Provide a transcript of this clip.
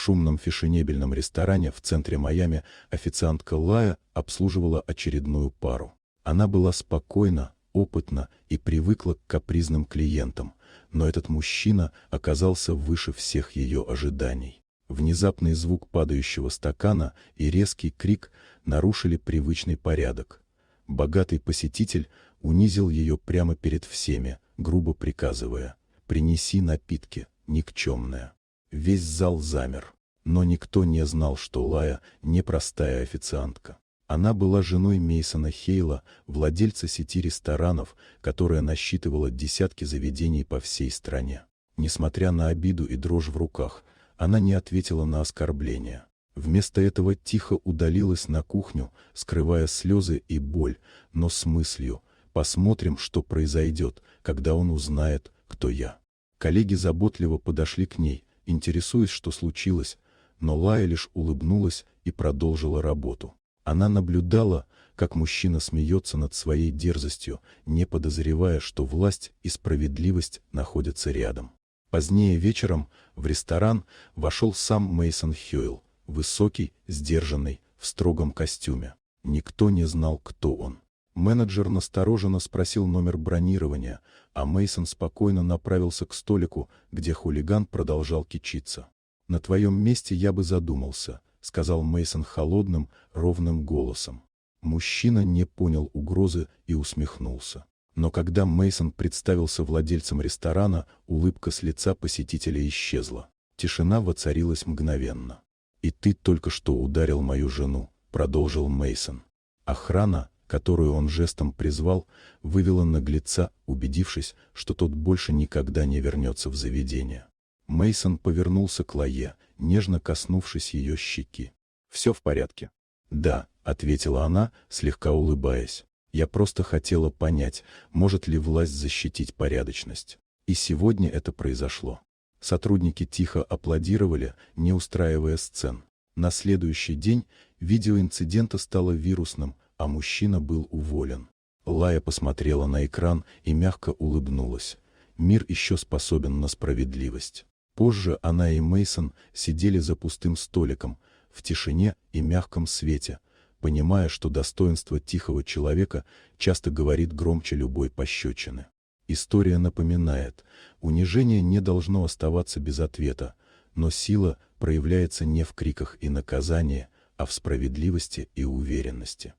шумном фешенебельном ресторане в центре Майами официантка Лая обслуживала очередную пару. Она была спокойна, опытна и привыкла к капризным клиентам, но этот мужчина оказался выше всех ее ожиданий. Внезапный звук падающего стакана и резкий крик нарушили привычный порядок. Богатый посетитель унизил ее прямо перед всеми, грубо приказывая: «Принеси напитки, никчемная». Весь зал замер, но никто не знал, что Лая непростая официантка. Она была женой Мейсона Хейла, владельца сети ресторанов, которая насчитывала десятки заведений по всей стране. Несмотря на обиду и дрожь в руках, она не ответила на оскорбления. Вместо этого тихо удалилась на кухню, скрывая слезы и боль, но с мыслью: «Посмотрим, что произойдет, когда он узнает, кто я». Коллеги заботливо подошли к ней, интересуясь, что случилось, но Лая лишь улыбнулась и продолжила работу. Она наблюдала, как мужчина смеется над своей дерзостью, не подозревая, что власть и справедливость находятся рядом. Позднее вечером в ресторан вошел сам Мейсон Хейл, высокий, сдержанный, в строгом костюме. Никто не знал, кто он. Менеджер настороженно спросил номер бронирования, а Мейсон спокойно направился к столику, где хулиган продолжал кичиться. «На твоем месте я бы задумался», — сказал Мейсон холодным, ровным голосом. Мужчина не понял угрозы и усмехнулся. Но когда Мейсон представился владельцем ресторана, улыбка с лица посетителя исчезла. Тишина воцарилась мгновенно. «И ты только что ударил мою жену», — продолжил Мейсон. Охрана, которую он жестом призвал, вывела наглеца, убедившись, что тот больше никогда не вернется в заведение. Мейсон повернулся к Лае, нежно коснувшись ее щеки. «Все в порядке?» «Да», — ответила она, слегка улыбаясь. «Я просто хотела понять, может ли власть защитить порядочность. И сегодня это произошло». Сотрудники тихо аплодировали, не устраивая сцен. На следующий день видео инцидента стало вирусным, а мужчина был уволен. Лая посмотрела на экран и мягко улыбнулась. Мир еще способен на справедливость. Позже она и Мейсон сидели за пустым столиком, в тишине и мягком свете, понимая, что достоинство тихого человека часто говорит громче любой пощечины. История напоминает: унижение не должно оставаться без ответа, но сила проявляется не в криках и наказании, а в справедливости и уверенности.